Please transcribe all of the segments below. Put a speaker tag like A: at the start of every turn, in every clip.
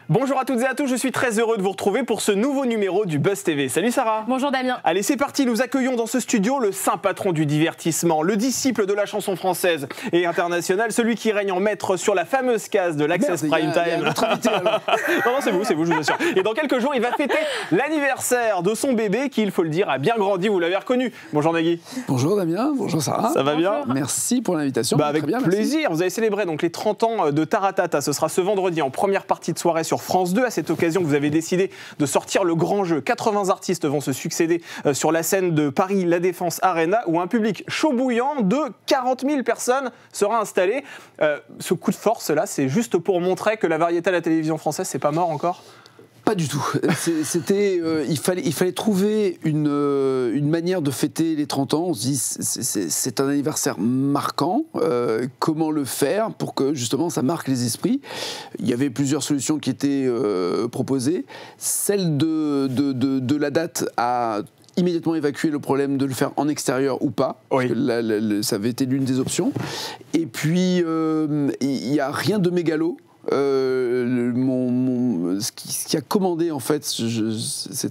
A: Bonjour à toutes et à tous, je suis très heureux de vous retrouver pour ce nouveau numéro du Buzz TV. Salut Sarah.
B: Bonjour Damien.
A: Allez, c'est parti, nous accueillons dans ce studio le saint patron du divertissement, le disciple de la chanson française et internationale, celui qui règne en maître sur la fameuse case de l'Access Prime Time. Non, c'est vous, je vous assure. Et dans quelques jours, il va fêter l'anniversaire de son bébé qui, il faut le dire, a bien grandi, vous l'avez reconnu. Bonjour Nagui.
C: Bonjour Damien, bonjour Sarah.
A: Ça va bien?
C: Merci pour l'invitation.
A: Avec
C: bien,
A: plaisir.
C: merci.
A: Vous avez célébré donc les 30 ans de Taratata. Ce sera ce vendredi en première partie de soirée sur France 2. À cette occasion, vous avez décidé de sortir le grand jeu. 80 artistes vont se succéder sur la scène de Paris La Défense Arena où un public chaud bouillant de 40 000 personnes sera installé. Ce coup de force là, c'est juste pour montrer que la variété à la télévision française, c'est pas mort encore?
C: Pas du tout. Il fallait trouver une manière de fêter les 30 ans. On se dit c'est un anniversaire marquant. Comment le faire pour que justement ça marque les esprits? Il y avait plusieurs solutions qui étaient proposées. Celle de la date a immédiatement évacué le problème de le faire en extérieur ou pas.
A: Oui.
C: Parce que ça avait été l'une des options. Et puis il n'y a rien de mégalo. Ce qui a commandé en fait, je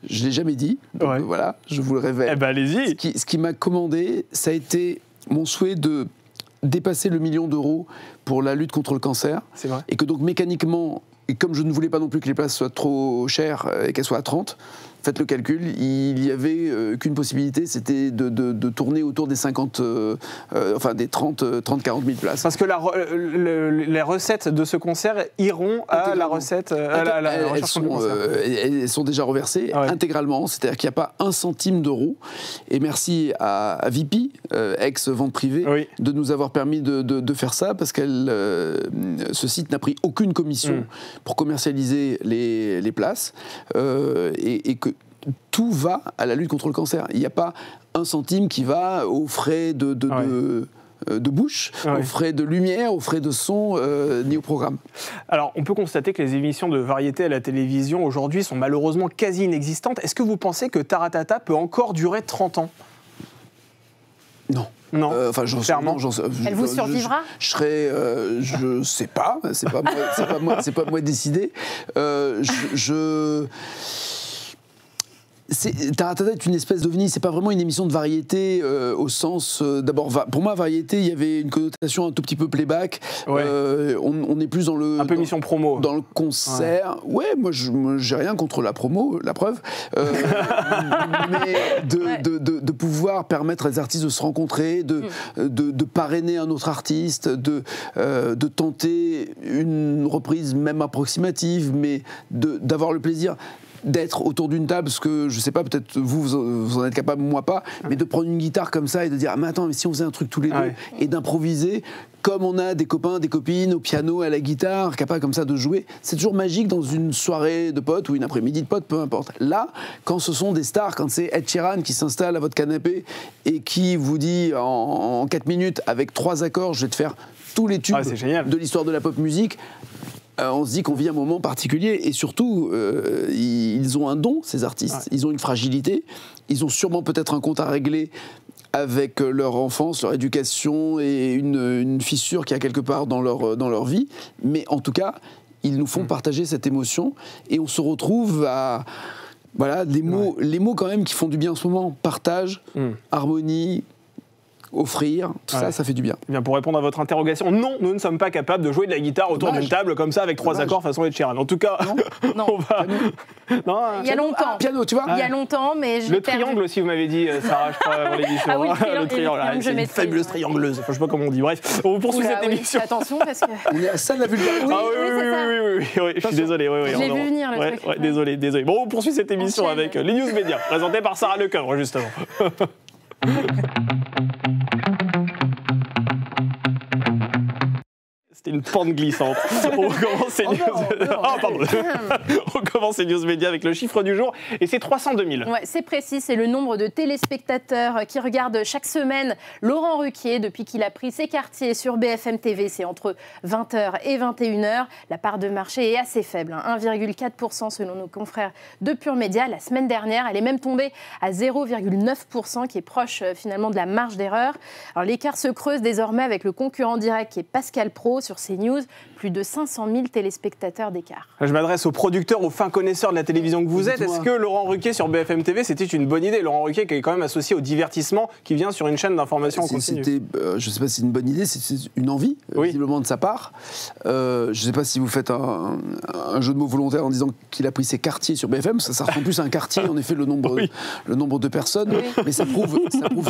C: l'ai jamais dit, donc
A: ouais.
C: Voilà, je vous le révèle.
A: Eh ben allez-y.
C: Ce qui m'a commandé, ça a été mon souhait de dépasser le 1 million d'euros pour la lutte contre le cancer.
A: C'est vrai.
C: Et que donc mécaniquement, et comme je ne voulais pas non plus que les places soient trop chères et qu'elles soient à 30, faites le calcul, il n'y avait qu'une possibilité, c'était de tourner autour des 50, des 30-40 000 places.
A: Parce que les recettes de ce concert iront à la recette,
C: elles sont déjà reversées intégralement, c'est-à-dire qu'il n'y a pas un centime d'euro. Et merci à Vipi, ex-vente privée, de nous avoir permis de faire ça, parce que ce site n'a pris aucune commission pour commercialiser les places, et que tout va à la lutte contre le cancer. Il n'y a pas un centime qui va aux frais de bouche, aux frais de lumière, aux frais de son, ni au programme.
A: Alors, on peut constater que les émissions de variété à la télévision aujourd'hui sont malheureusement quasi inexistantes. Est-ce que vous pensez que Taratata peut encore durer 30 ans?
C: Non.
A: Non,
C: clairement.
B: Elle vous survivra?
C: Je sais pas. C'est pas moi de décider. Taratata est une espèce d'ovni, c'est pas vraiment une émission de variété au sens... D'abord, pour moi, variété, il y avait une connotation un tout petit peu playback. On est plus dans le...
A: Un peu émission promo.
C: Dans le concert. Ouais, moi, j'ai rien contre la promo, la preuve. Mais de pouvoir permettre à des artistes de se rencontrer, de parrainer un autre artiste, de tenter une reprise même approximative, mais d'avoir le plaisir d'être autour d'une table, parce que je sais pas, peut-être vous en êtes capable, moi pas, mais de prendre une guitare comme ça et de dire ah, mais attends, mais si on faisait un truc tous les deux, et d'improviser comme on a des copains, des copines au piano, à la guitare, capables comme ça de jouer, c'est toujours magique dans une soirée de potes ou une après-midi de potes, peu importe. Là, quand ce sont des stars, quand c'est Ed Sheeran qui s'installe à votre canapé et qui vous dit en 4 minutes avec 3 accords, je vais te faire tous les tubes de l'histoire de la pop musique. On se dit qu'on vit un moment particulier, et surtout, ils ont un don, ces artistes. Ils ont une fragilité, ils ont sûrement peut-être un compte à régler avec leur enfance, leur éducation et une fissure qu'il y a quelque part dans leur vie. Mais en tout cas, ils nous font partager cette émotion, et on se retrouve à... Voilà, les mots quand même qui font du bien en ce moment. Partage, harmonie, offrir, tout ça fait du bien.
A: Bien, pour répondre à votre interrogation, non, nous ne sommes pas capables de jouer de la guitare autour d'une table comme ça avec 3 accords façon Ed Sheeran. En tout cas, on va...
B: Non, il y a longtemps.
C: Piano, tu vois.
B: Il y a longtemps, mais j'ai
A: le triangle aussi, vous m'avez dit, Sarah, je crois, avant l'émission.
B: Ah oui,
A: le triangle, c'est une fabuleuse triangleuse. Enfin, je sais pas comment on dit. Bref, on poursuit cette émission.
B: Attention, parce que...
C: On est à ça de la vulgarité.
A: Oui, je suis désolé.
B: Je l'ai vu venir, le truc.
A: Désolé. Bon, on poursuit cette émission avec les News Média, présentée par Sarah Lecoeuvre, justement. C'était une pente glissante. On commence CNews. On commence CNews Média avec le chiffre du jour et c'est 302 000.
B: Ouais, c'est précis, c'est le nombre de téléspectateurs qui regardent chaque semaine Laurent Ruquier depuis qu'il a pris ses quartiers sur BFM TV. C'est entre 20h et 21h. La part de marché est assez faible, 1,4% selon nos confrères de Pure Média. La semaine dernière, elle est même tombée à 0,9%, qui est proche finalement de la marge d'erreur. Alors l'écart se creuse désormais avec le concurrent direct qui est Pascal Praud sur CNews, plus de 500 000 téléspectateurs d'écart.
A: Je m'adresse aux producteurs, aux fins connaisseurs de la télévision que vous êtes. Est-ce que Laurent Ruquier sur BFM TV, c'était une bonne idée? Laurent Ruquier qui est quand même associé au divertissement qui vient sur une chaîne d'information en continu.
C: Je ne sais pas si c'est une bonne idée, c'est une envie, visiblement de sa part. Je ne sais pas si vous faites un jeu de mots volontaire en disant qu'il a pris ses quartiers sur BFM. Ça ressemble plus à un quartier, en effet, le nombre de personnes. Mais ça prouve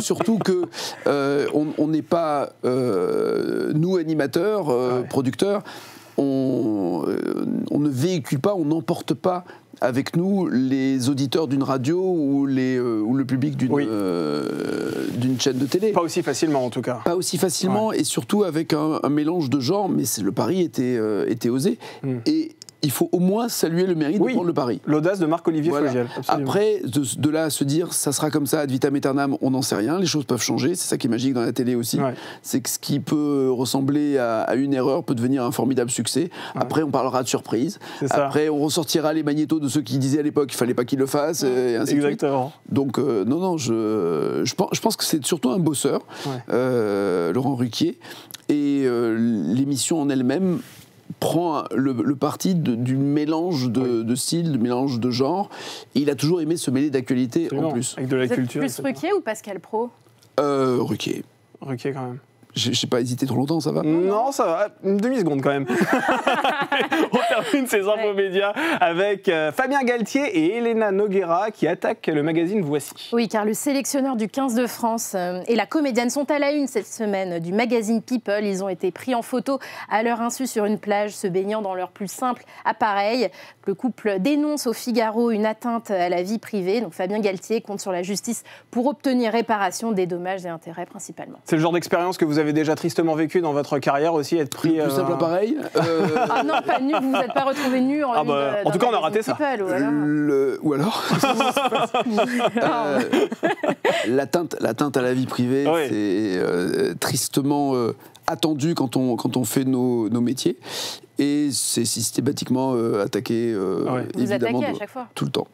C: surtout que on n'est pas, nous animateurs, producteurs, on ne véhicule pas, on n'emporte pas avec nous les auditeurs d'une radio ou le public d'une chaîne de télé.
A: Pas aussi facilement en tout cas.
C: Pas aussi facilement et surtout avec un mélange de genres, mais le pari était osé. Et il faut au moins saluer le mérite de prendre le pari.
A: L'audace de Marc-Olivier Fogiel.
C: Après, de là à se dire, ça sera comme ça ad vitam aeternam, on n'en sait rien, les choses peuvent changer, c'est ça qui est magique dans la télé aussi. C'est que ce qui peut ressembler à une erreur peut devenir un formidable succès. Après, on parlera de surprise. Après, on ressortira les magnétos de ceux qui disaient à l'époque qu'il ne fallait pas qu'ils le fassent, et ainsi de suite. Donc, non, je pense que c'est surtout un bosseur, Laurent Ruquier, et l'émission en elle-même prend le parti du mélange de styles, du mélange de genres. Et il a toujours aimé se mêler d'actualité en plus.
A: Avec de la culture.
B: Plus Ruquier ou Pascal Praud?
C: Ruquier.
A: Ruquier quand même.
C: Je n'ai pas hésité trop longtemps, ça va?
A: Non, ça va. Une demi-seconde quand même. On termine ces infos médias avec Fabien Galtier et Elena Noguera qui attaquent le magazine Voici.
B: Oui, car le sélectionneur du 15 de France et la comédienne sont à la une cette semaine du magazine People. Ils ont été pris en photo à leur insu sur une plage, se baignant dans leur plus simple appareil. Le couple dénonce au Figaro une atteinte à la vie privée. Donc Fabien Galtier compte sur la justice pour obtenir réparation des dommages et intérêts principalement.
A: C'est le genre d'expérience que vous avez déjà tristement vécu dans votre carrière aussi, être pris...
C: Le plus simple appareil
B: Ah non, pas nu, vous ne vous êtes pas retrouvé nu en
A: en tout cas, on a raté ça.
C: Ou alors l'atteinte à la vie privée, c'est tristement attendu quand on fait nos métiers. Et c'est systématiquement attaqué,
B: vous
C: évidemment,
B: attaquez à chaque fois.
C: tout le temps.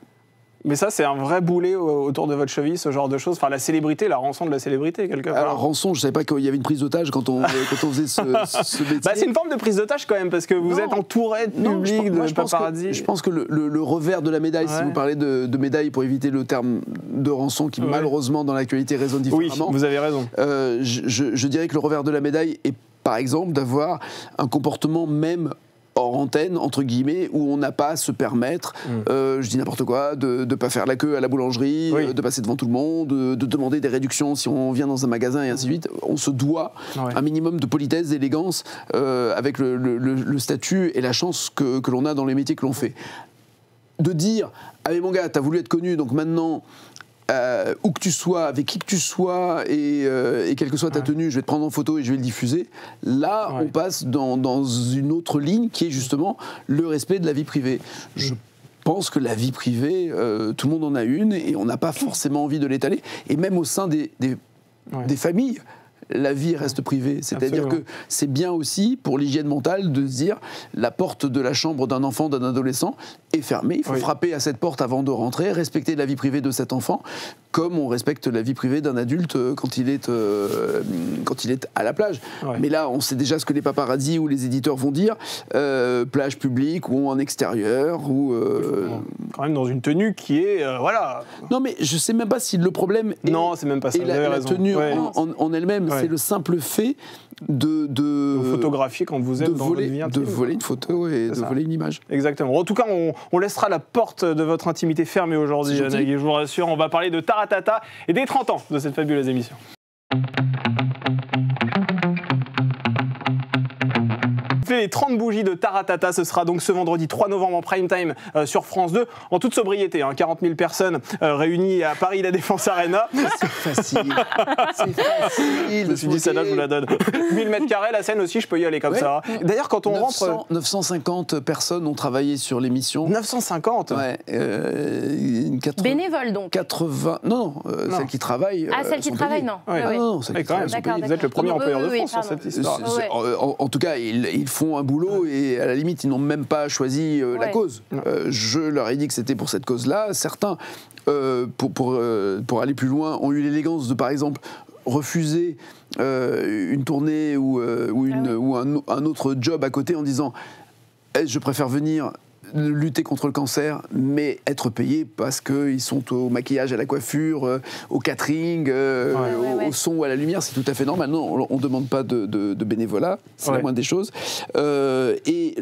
A: Mais ça, c'est un vrai boulet autour de votre cheville, ce genre de choses. Enfin, la célébrité, la rançon de la célébrité, quelque part.
C: Alors, rançon, je ne savais pas qu'il y avait une prise d'otage quand on faisait ce métier.
A: C'est une forme de prise d'otage quand même, parce que vous êtes entouré de public, de paparazzi.
C: Je pense que le revers de la médaille, si vous parlez de médaille pour éviter le terme de rançon qui, malheureusement, dans l'actualité résonne différemment.
A: Oui, vous avez raison.
C: Je dirais que le revers de la médaille est, par exemple, d'avoir un comportement même hors antenne, entre guillemets, où on n'a pas à se permettre, je dis n'importe quoi, de ne pas faire la queue à la boulangerie, de passer devant tout le monde, de demander des réductions si on vient dans un magasin et ainsi de suite. On se doit un minimum de politesse, d'élégance avec le statut et la chance que l'on a dans les métiers que l'on fait. De dire, ah mais mon gars, t'as voulu être connu, donc maintenant... où que tu sois, avec qui que tu sois et quelle que soit ta tenue, je vais te prendre en photo et je vais le diffuser. Là, on passe dans une autre ligne qui est justement le respect de la vie privée. Je pense que la vie privée, tout le monde en a une et on n'a pas forcément envie de l'étaler. Et même au sein des familles, la vie reste privée. C'est-à-dire que c'est bien aussi pour l'hygiène mentale de se dire la porte de la chambre d'un enfant, d'un adolescent est fermée. Il faut frapper à cette porte avant de rentrer, respecter la vie privée de cet enfant comme on respecte la vie privée d'un adulte quand il est à la plage. Mais là, on sait déjà ce que les paparazzis ou les éditeurs vont dire. Plage publique ou en extérieur. Ou,
A: quand même dans une tenue qui est... voilà.
C: Non, mais je ne sais même pas si le problème est...
A: Non, c'est même pas ça.
C: La tenue en elle-même. C'est le simple fait de
A: photographier quand vous êtes dans votre vie intime.
C: De voler une photo et de voler une image.
A: Exactement. En tout cas, on laissera la porte de votre intimité fermée aujourd'hui, Nagui. Je vous rassure, on va parler de Taratata et des 30 ans de cette fabuleuse émission. siffler les 30 bougies de Taratata. Ce sera donc ce vendredi 3 novembre en prime time sur France 2, en toute sobriété. 40 000 personnes réunies à Paris, la Défense Arena.
C: C'est facile. C'est facile.
A: Je me suis dit, celle-là, je vous la donne. 1000 mètres carrés, la scène aussi, je peux y aller comme ça. D'ailleurs, quand on rentre...
C: 950 personnes ont travaillé sur l'émission.
A: 950
C: Ouais.
B: Bénévoles, donc
C: 80... Non, celles qui travaillent.
B: Celles qui travaillent, non.
A: Ouais.
C: Ah non, celles qui
A: Quand même,
C: travaillent.
A: vous êtes le premier employeur de France sur cette histoire.
C: En tout cas, ils font un boulot et à la limite, ils n'ont même pas choisi la cause. Je leur ai dit que c'était pour cette cause-là. Certains, pour aller plus loin, ont eu l'élégance de, par exemple, refuser une tournée ou un autre job à côté en disant je préfère venir lutter contre le cancer, mais être payé parce qu'ils sont au maquillage, à la coiffure, au catering, au son ou à la lumière, c'est tout à fait normal. Non, on ne demande pas de bénévolat, c'est la moindre des choses. Et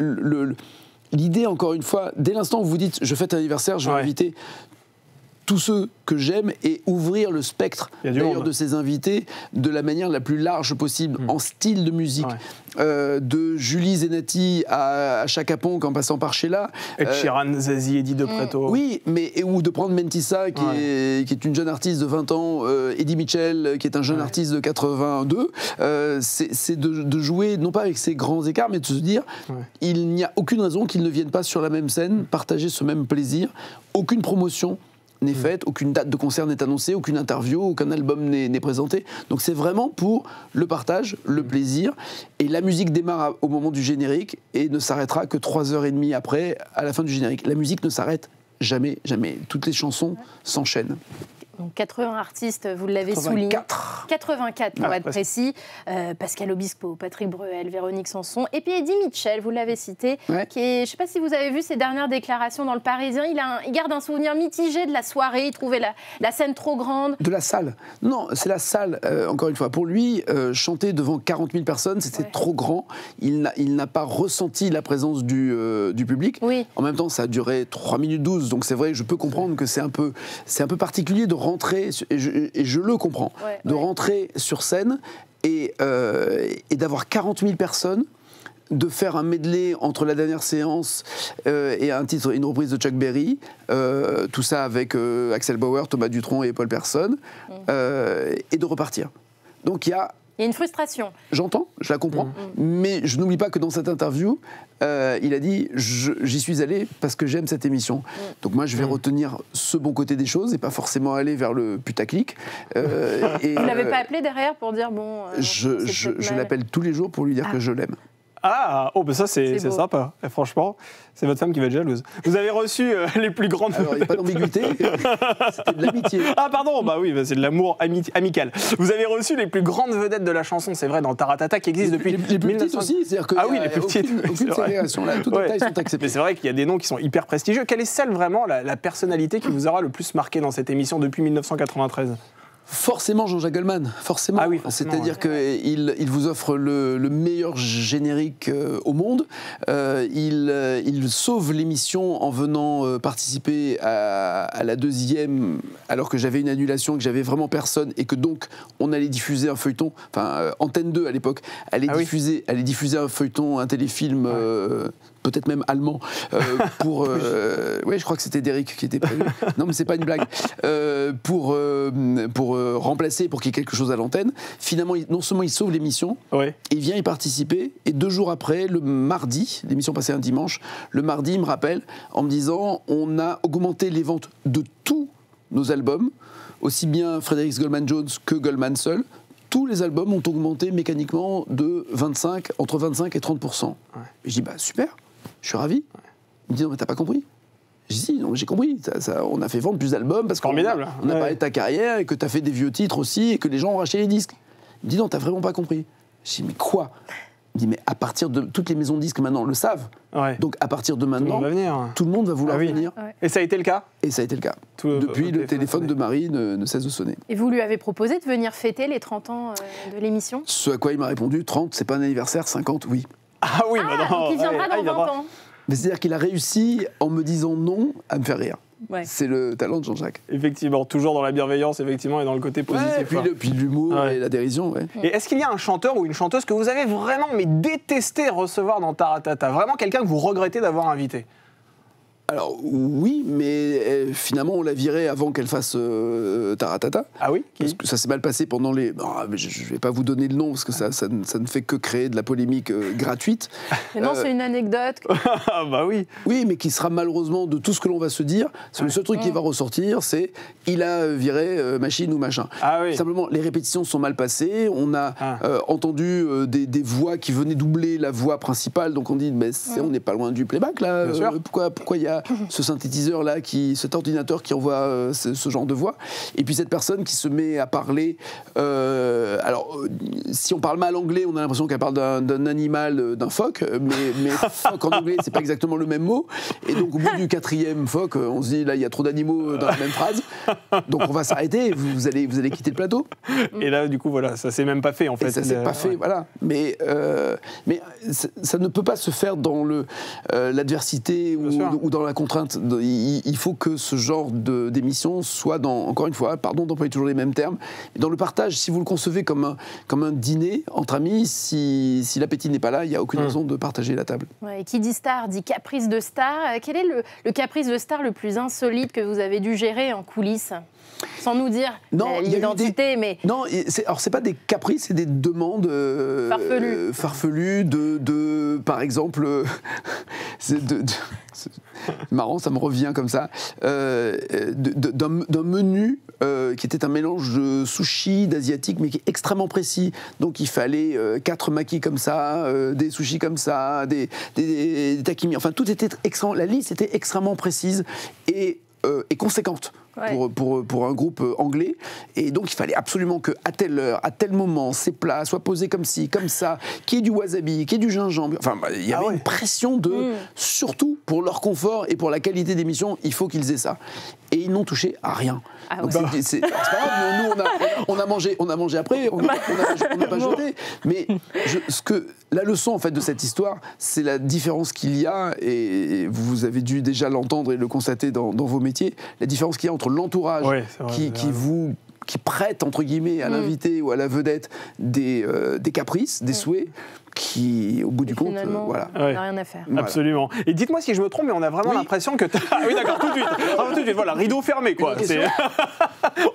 C: l'idée, encore une fois, dès l'instant où vous dites je fête un anniversaire, je vais inviter tous ceux que j'aime et ouvrir le spectre d'ailleurs de ces invités de la manière la plus large possible, en style de musique, de Julie Zenati à Chaka Ponk en passant par Sheila.
A: Ed Sheeran, Zazie, Eddie De Pretto.
C: Oui, ou de prendre Mentissa qui est une jeune artiste de 20 ans, Eddie Mitchell qui est un jeune artiste de 82. C'est de jouer non pas avec ces grands écarts, mais de se dire il n'y a aucune raison qu'ils ne viennent pas sur la même scène, partager ce même plaisir, aucune promotion n'est faite, aucune date de concert n'est annoncée, aucune interview, aucun album n'est présenté. Donc c'est vraiment pour le partage, le plaisir. Et la musique démarre au moment du générique et ne s'arrêtera que 3h30 après, à la fin du générique. La musique ne s'arrête jamais, jamais. Toutes les chansons s'enchaînent.
B: Donc 80 artistes, vous l'avez souligné. 84 pour être précis. Pascal Obispo, Patrick Bruel, Véronique Sanson. Et puis Eddie Mitchell, vous l'avez cité, qui est, je ne sais pas si vous avez vu ses dernières déclarations dans Le Parisien. Il garde un souvenir mitigé de la soirée. Il trouvait la scène trop grande.
C: De la salle. Non, c'est la salle, encore une fois. Pour lui, chanter devant 40 000 personnes, c'était trop grand. Il n'a pas ressenti la présence du public.
B: Oui.
C: En même temps, ça a duré 3 minutes 12. Donc c'est vrai, je peux comprendre que c'est un peu particulier de rentrer, et je le comprends, de rentrer sur scène et d'avoir 40 000 personnes, de faire un medley entre la dernière séance et un titre, une reprise de Chuck Berry, tout ça avec Axel Bauer, Thomas Dutronc et Paul Persson, et de repartir. Donc il y a
B: une frustration.
C: J'entends, je la comprends, mais je n'oublie pas que dans cette interview, il a dit « j'y suis allé parce que j'aime cette émission ». Donc moi, je vais retenir ce bon côté des choses et pas forcément aller vers le putaclic.
B: Vous ne l'avez pas appelé derrière pour dire « bon…
C: je l'appelle tous les jours pour lui dire que je l'aime.
A: Ah, ben ça c'est sympa. Et franchement, c'est votre femme qui va être jalouse. Vous avez reçu les plus grandes...
C: Alors, il n'y a pas d'ambiguïté, c'était de l'amitié.
A: Ah pardon, c'est de l'amour amical. Vous avez reçu les plus grandes vedettes de la chanson, c'est vrai, dans Taratata, qui existe depuis...
C: Les plus petites aussi, c'est-à-dire que
A: les plus petites.
C: Aucune ségrégation là, toutes les tailles sont acceptées.
A: Mais c'est vrai qu'il y a des noms qui sont hyper prestigieux. Quelle est celle vraiment, la personnalité qui vous aura le plus marqué dans cette émission depuis 1993 ?
C: Forcément Jean-Jacques Goldman, forcément. C'est-à-dire qu'il vous offre le meilleur générique au monde. Il sauve l'émission en venant participer à la deuxième, alors que j'avais une annulation, que j'avais vraiment personne, et que donc on allait diffuser un feuilleton, Antenne 2 à l'époque, allait diffuser un feuilleton, un téléfilm... peut-être même allemand, je crois que c'était Derrick qui était prévu. Non, mais c'est pas une blague. Pour remplacer, pour qu'il y ait quelque chose à l'antenne. Finalement, non seulement il sauve l'émission, il vient y participer, et 2 jours après, le mardi, l'émission passait un dimanche, le mardi, il me rappelle, en me disant, on a augmenté les ventes de tous nos albums, aussi bien Frédéric Goldman Jones que Goldman seul. Tous les albums ont augmenté mécaniquement de entre 25 et 30%. Et je dis, super, je suis ravi. Il me dit, non, mais t'as pas compris. Je dis, non, j'ai compris. On a fait vendre plus d'albums parce qu'on a parlé de ta carrière et que t'as fait des vieux titres aussi et que les gens ont racheté les disques. Il me dit, non, t'as vraiment pas compris. Je dis, mais quoi ? Il me dit, mais à partir de... Toutes les maisons de disques maintenant le savent. Donc à partir de maintenant, tout le monde va vouloir venir.
A: Et ça a été le cas ?
C: Et ça a été le cas. Depuis, le téléphone de Marie ne cesse de sonner.
B: Et vous lui avez proposé de venir fêter les 30 ans de l'émission ?
C: Ce à quoi il m'a répondu, 30, c'est pas un anniversaire, 50, oui.
B: Donc il viendra dans 20 ans.
C: Mais c'est-à-dire qu'il a réussi, en me disant non, à me faire rire.
B: Ouais.
C: C'est le talent de Jean-Jacques.
A: Effectivement, toujours dans la bienveillance, effectivement, et dans le côté positif.
C: Ouais, puis l'humour et la dérision. Ouais.
A: Et est-ce qu'il y a un chanteur ou une chanteuse que vous avez vraiment détesté recevoir dans Taratata? Vraiment quelqu'un que vous regrettez d'avoir invité?
C: Alors oui, mais finalement on l'a virée avant qu'elle fasse Taratata.
A: Ah oui?
C: Parce que ça s'est mal passé pendant les... je ne vais pas vous donner le nom parce que ça ne fait que créer de la polémique gratuite.
B: Mais non, c'est une anecdote.
A: Ah bah oui.
C: Oui, mais qui sera malheureusement de tout ce que l'on va se dire. C'est le seul truc qui va ressortir, c'est il a viré machine ou machin.
A: Ah oui.
C: Simplement, les répétitions sont mal passées. On a entendu des voix qui venaient doubler la voix principale. Donc on dit, mais on n'est pas loin du playback là. Pourquoi il y a ce synthétiseur là, cet ordinateur qui envoie ce genre de voix? Et puis cette personne qui se met à parler. Si on parle mal anglais, on a l'impression qu'elle parle d'un animal, d'un phoque. Mais phoque en anglais, c'est pas exactement le même mot. Et donc au bout du 4e phoque, on se dit là, il y a trop d'animaux dans la même phrase. Donc on va s'arrêter. Vous allez quitter le plateau. Et
A: là, du coup, voilà, ça s'est même pas fait en fait.
C: Et ça s'est pas fait, voilà. Mais ça ne peut pas se faire dans l'adversité ou dans la contrainte. Il faut que ce genre d'émission soit encore une fois, pardon d'employer toujours les mêmes termes, mais dans le partage. Si vous le concevez comme un dîner entre amis, si l'appétit n'est pas là, il n'y a aucune raison de partager la table.
B: Ouais, et qui dit star dit caprice de star. Quel est le caprice de star le plus insolite que vous avez dû gérer en coulisses? Sans nous dire l'identité, mais... Non,
C: alors c'est pas des caprices, c'est des demandes farfelues par exemple, c'est marrant, ça me revient comme ça, d'un menu qui était un mélange de sushi, d'asiatique, mais qui est extrêmement précis. Donc il fallait 4 makis comme ça, des sushis comme ça, des takimi, enfin tout était la liste était extrêmement précise et conséquente. Pour un groupe anglais, et donc il fallait absolument qu'à telle heure, à tel moment, ces plats soient posés comme ci, comme ça, qu'il y ait du wasabi, qu'il y ait du gingembre, enfin il y avait une pression surtout pour leur confort et pour la qualité d'émission, il faut qu'ils aient ça. Et ils n'ont touché à rien. Donc c'est pas grave, nous on a mangé après, on n'a pas jeté, mais la leçon en fait de cette histoire, c'est la différence qu'il y a, et vous avez dû déjà l'entendre et le constater dans vos métiers, la différence qu'il y a entre l'entourage qui prête entre guillemets à l'invité ou à la vedette des caprices, des souhaits, qui au bout du compte, voilà.
B: On n'a rien à faire.
A: Voilà. Absolument. Et dites-moi si je me trompe, mais on a vraiment l'impression que... Ah oui, d'accord, tout de suite. Voilà, rideau fermé, quoi.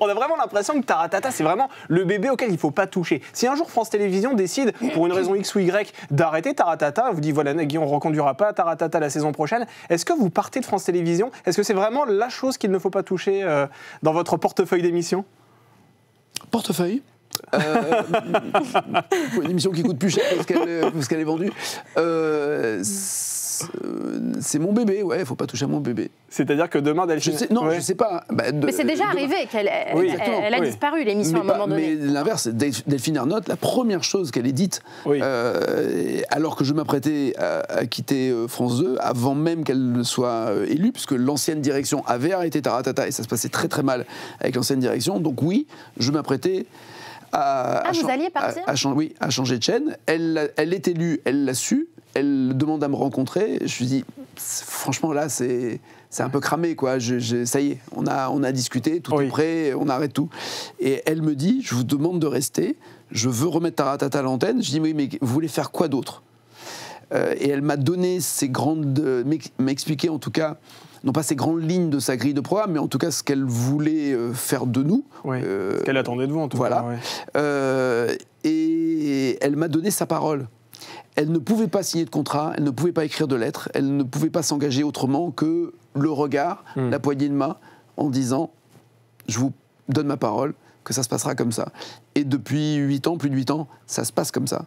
A: On a vraiment l'impression que Taratata, c'est vraiment le bébé auquel il ne faut pas toucher. Si un jour France Télévisions décide, pour une raison X ou Y, d'arrêter Taratata, vous dit, voilà, Nagui, on ne reconduira pas Taratata la saison prochaine, est-ce que vous partez de France Télévisions? Est-ce que c'est vraiment la chose qu'il ne faut pas toucher dans votre portefeuille d'émission?
C: Portefeuille une émission qui coûte plus cher parce qu'elle est vendue. C'est mon bébé, il faut pas toucher à mon bébé.
A: C'est-à-dire que demain, Delphine...
C: je sais pas.
B: Mais c'est déjà arrivé qu'elle a disparu, l'émission, à un moment donné.
C: Mais l'inverse, Delphine Ernotte, la première chose qu'elle ait dite, alors que je m'apprêtais à quitter France 2, avant même qu'elle soit élue, puisque l'ancienne direction avait arrêté Taratata, et ça se passait très très mal avec l'ancienne direction, donc oui, je m'apprêtais
B: vous alliez partir ?
C: à changer de chaîne. Elle est élue, elle l'a su, elle demande à me rencontrer. Je me suis dit, franchement, là, c'est un peu cramé, quoi. Ça y est, on a discuté, tout est prêt, on arrête tout. Et elle me dit, je vous demande de rester, je veux remettre Taratata à l'antenne. Je dis, oui, mais vous voulez faire quoi d'autre ? Et elle m'a donné m'a expliqué en tout cas, non pas ces grandes lignes de sa grille de programme, mais en tout cas ce qu'elle voulait faire de nous.
A: Ce qu'elle attendait de vous en tout cas.
C: Et elle m'a donné sa parole. Elle ne pouvait pas signer de contrat, elle ne pouvait pas écrire de lettres, elle ne pouvait pas s'engager autrement que le regard, la poignée de main, en disant « je vous donne ma parole ». Que ça se passera comme ça. Et depuis 8 ans, plus de 8 ans, ça se passe comme ça.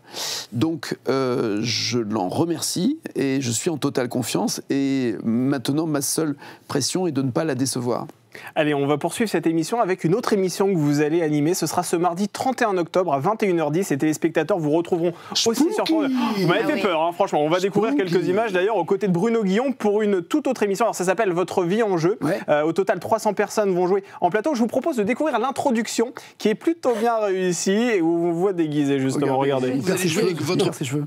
C: Donc, je l'en remercie et je suis en totale confiance. Et maintenant, ma seule pression est de ne pas la décevoir.
A: Allez, on va poursuivre cette émission avec une autre émission que vous allez animer. Ce sera ce mardi 31 octobre à 21h10. Les téléspectateurs vous retrouveront aussi sur France. Vous m'avez fait peur, hein, franchement. On va découvrir quelques images d'ailleurs aux côtés de Bruno Guillon pour une toute autre émission. Alors ça s'appelle Votre vie en jeu. Au total, 300 personnes vont jouer en plateau. Je vous propose de découvrir l'introduction qui est plutôt bien réussie et où on vous voit déguisé justement. Regardez.
C: Vous allez jouer avec votre cheveux.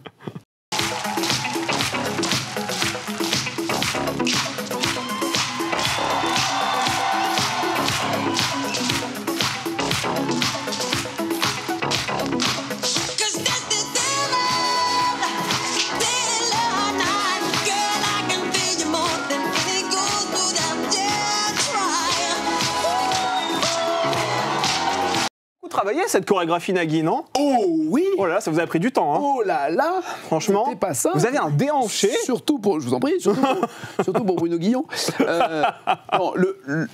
A: travaillé cette chorégraphie Nagui, non?
C: Oh oui.
A: Oh là là, ça vous a pris du temps. Hein.
C: Oh là là.
A: Franchement,
C: c'était pas ça.
A: Vous avez un déhanché.
C: Surtout pour, je vous en prie, surtout pour Bruno Guillon.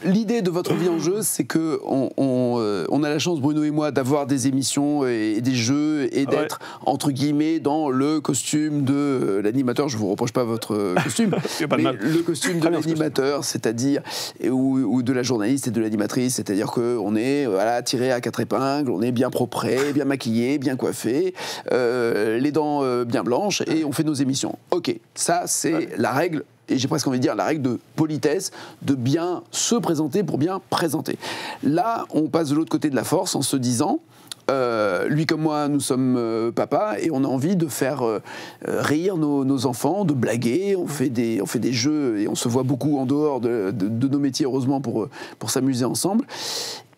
C: L'idée de Votre vie en jeu, c'est que on a la chance, Bruno et moi, d'avoir des émissions et des jeux et d'être entre guillemets dans le costume de l'animateur. Je vous reproche pas votre costume, mais le costume de l'animateur, c'est-à-dire ou de la journaliste et de l'animatrice, c'est-à-dire qu'on est tiré à 4 épingles, on est bien propre, bien maquillé, bien coiffé, les dents bien blanches et on fait nos émissions. Ok, ça c'est la règle. Et j'ai presque envie de dire la règle de politesse, de bien se présenter pour bien présenter. Là, on passe de l'autre côté de la force en se disant, lui comme moi, nous sommes papa et on a envie de faire rire nos enfants, de blaguer. On fait des jeux et on se voit beaucoup en dehors de nos métiers, heureusement, pour s'amuser ensemble.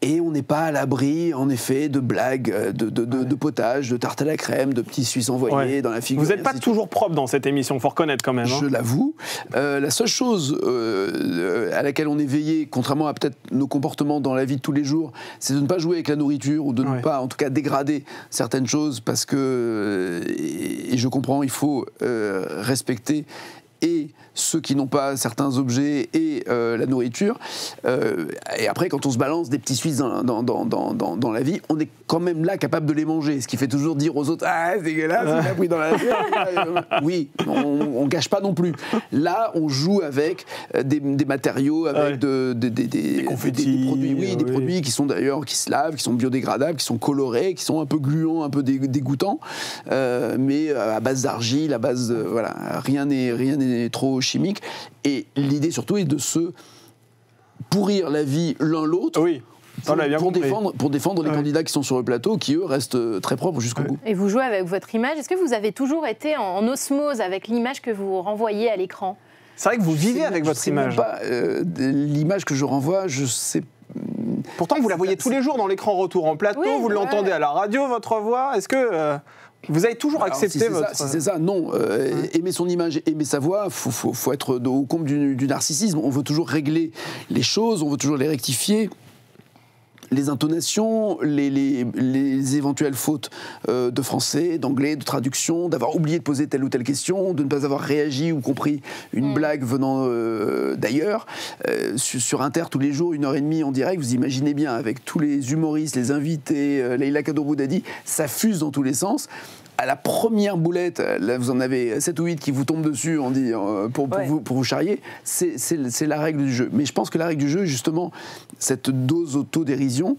C: Et on n'est pas à l'abri, en effet, de blagues, de potage, de tarte à la crème, de petits Suisses envoyés dans la figure.
A: Vous n'êtes pas toujours propre dans cette émission, il faut reconnaître quand même.
C: Je l'avoue. La seule chose à laquelle on est veillé, contrairement à peut-être nos comportements dans la vie de tous les jours, c'est de ne pas jouer avec la nourriture ou de ne pas, en tout cas, dégrader certaines choses parce que, et je comprends, il faut respecter et ceux qui n'ont pas certains objets et la nourriture. Et après, quand on se balance des petits Suisses dans la vie, on est quand même là capable de les manger. Ce qui fait toujours dire aux autres « Ah, c'est dégueulasse, il a pris dans la vie. » Oui, on gâche pas non plus. Là, on joue avec des matériaux, avec des
A: confettis,
C: produits, des produits qui sont d'ailleurs, qui se lavent, qui sont biodégradables, qui sont colorés, qui sont un peu gluants, un peu dégoûtants, mais à base d'argile, à base de, voilà, rien n'est trop chimique. Et l'idée surtout est de se pourrir la vie l'un l'autre.
A: Oui.
C: Pour défendre les candidats qui sont sur le plateau, qui eux restent très propres jusqu'au bout.
B: Et vous jouez avec votre image. Est-ce que vous avez toujours été en osmose avec l'image que vous renvoyez à l'écran?
A: C'est vrai que vous vivez avec votre image.
C: L'image que je renvoie, je sais.
A: Pourtant, vous la voyez tous les jours dans l'écran retour en plateau, vous l'entendez à la radio, votre voix. Est-ce que vous avez toujours accepté votre...
C: Si c'est ça, non. Aimer son image, aimer sa voix, faut être au comble du narcissisme. On veut toujours régler les choses, on veut toujours les rectifier. Les intonations, les éventuelles fautes de français, d'anglais, de traduction, d'avoir oublié de poser telle ou telle question, de ne pas avoir réagi ou compris une blague venant d'ailleurs. Sur Inter, tous les jours, 1h30 en direct, vous imaginez bien, avec tous les humoristes, les invités, Leïla Kadroboudadi, ça fuse dans tous les sens. À la première boulette, là vous en avez 7 ou 8 qui vous tombent dessus, on dit, pour vous charrier, c'est la règle du jeu. Mais je pense que la règle du jeu est justement cette dose autodérision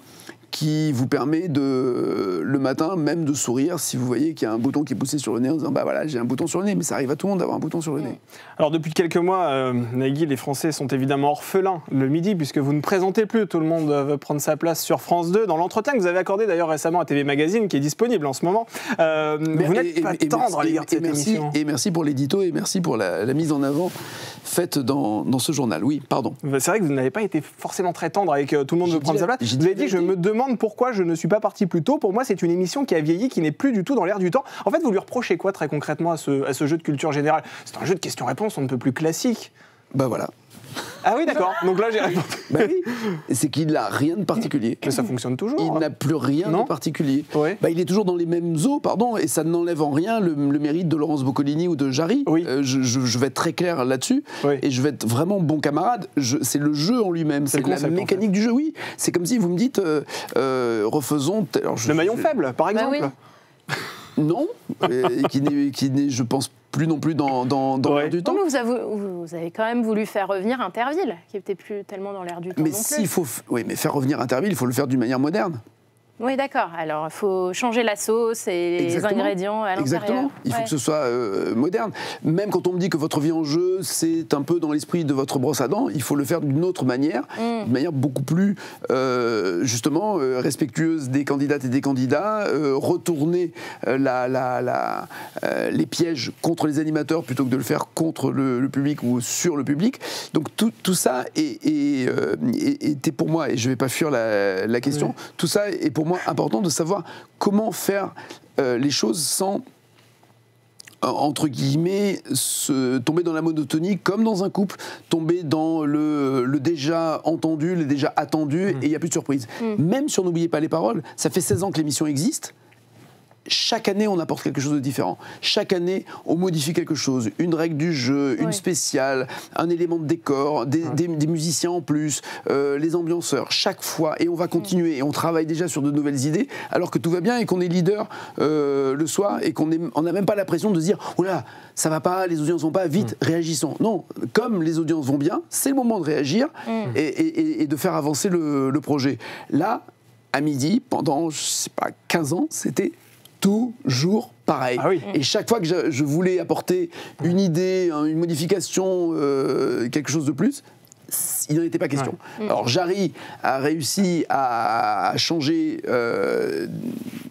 C: qui vous permet le matin même de sourire si vous voyez qu'il y a un bouton qui est poussé sur le nez en disant bah voilà, j'ai un bouton sur le nez, mais ça arrive à tout le monde d'avoir un bouton sur le nez.
A: Alors depuis quelques mois, Nagui, les Français sont évidemment orphelins le midi puisque vous ne présentez plus, tout le monde veut prendre sa place sur France 2. Dans l'entretien que vous avez accordé d'ailleurs récemment à TV Magazine, qui est disponible en ce moment, vous n'êtes pas tendre à l'égard de cette émission.
C: Et merci pour l'édito et merci pour la mise en avant faite dans ce journal. Oui, pardon.
A: C'est vrai que vous n'avez pas été forcément très tendre avec tout le monde veut prendre sa place. Vous avez dit, je me demande pourquoi je ne suis pas parti plus tôt. Pour moi, c'est une émission qui a vieilli, qui n'est plus du tout dans l'air du temps. En fait, vous lui reprochez quoi très concrètement à ce jeu de culture générale? C'est un jeu de questions-réponses, on ne peut plus classique.
C: Bah voilà.
A: Ah oui, d'accord. Donc là, j'ai répondu.
C: Bah oui. C'est qu'il n'a rien de particulier.
A: Mais ça fonctionne toujours.
C: Il n'a plus rien de particulier.
A: Ouais.
C: Bah, il est toujours dans les mêmes eaux, pardon, et ça n'enlève en rien le mérite de Laurence Boccolini ou de Jarry.
A: Oui.
C: Je vais être très clair là-dessus, et je vais être vraiment bon camarade. C'est le jeu en lui-même, c'est la mécanique du jeu, oui. C'est comme si vous me dites, refaisons...
A: Le maillon faible, par exemple.
B: Bah oui.
C: Non, qui n'est, je pense, plus non plus dans l'air du temps.
B: Mais vous avez quand même voulu faire revenir Interville, qui n'était plus tellement dans l'air du temps.
C: Mais faire revenir Interville, il faut le faire d'une manière moderne.
B: Oui, d'accord. Alors, il faut changer la sauce et les ingrédients à l'intérieur.
C: Exactement. Il faut que ce soit moderne. Même quand on me dit que votre vie en jeu, c'est un peu dans l'esprit de votre brosse à dents, il faut le faire d'une autre manière, d'une manière beaucoup plus, justement, respectueuse des candidates et des candidats, retourner les pièges contre les animateurs plutôt que de le faire contre le public ou sur le public. Donc, tout ça était pour moi, et je ne vais pas fuir la question, tout ça est pour moi important de savoir comment faire les choses sans entre guillemets, tomber dans la monotonie comme dans un couple, tomber dans le déjà entendu, le déjà attendu, et il n'y a plus de surprise. Même si on n'oubliait pas les paroles, ça fait 16 ans que l'émission existe. Chaque année, on apporte quelque chose de différent. Chaque année, on modifie quelque chose. Une règle du jeu, une spéciale, un élément de décor, des musiciens en plus, les ambianceurs, chaque fois. Et on va continuer. Et on travaille déjà sur de nouvelles idées, alors que tout va bien et qu'on est leader le soir et qu'on n'a même pas la pression de se dire « Oh là, ça va pas, les audiences vont pas, vite, réagissons ». Non, comme les audiences vont bien, c'est le moment de réagir et de faire avancer le projet. Là, à midi, pendant, je sais pas, 15 ans, c'était toujours pareil. Ah oui. Et chaque fois que je voulais apporter une idée, une modification, quelque chose de plus, il n'en était pas question. Alors Jarry a réussi à changer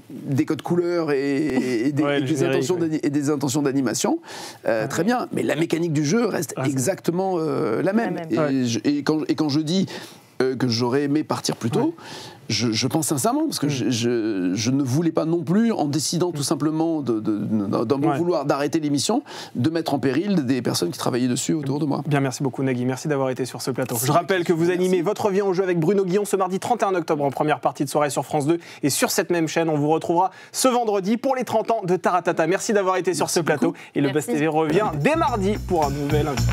C: des codes couleurs et des intentions d'animation, très bien, mais la mécanique du jeu reste exactement la même. Et quand je dis que j'aurais aimé partir plus tôt, je pense sincèrement, parce que je ne voulais pas non plus, en décidant tout simplement d'un bon vouloir d'arrêter l'émission, de mettre en péril des personnes qui travaillaient dessus autour de moi.
A: Bien, merci beaucoup Nagui, merci d'avoir été sur ce plateau. Je rappelle que vous animez Votre vie en jeu avec Bruno Guillon ce mardi 31 octobre en première partie de soirée sur France 2, et sur cette même chaîne, on vous retrouvera ce vendredi pour les 30 ans de Taratata. Merci d'avoir été sur ce plateau, et le Buzz TV revient dès mardi pour un nouvel invité.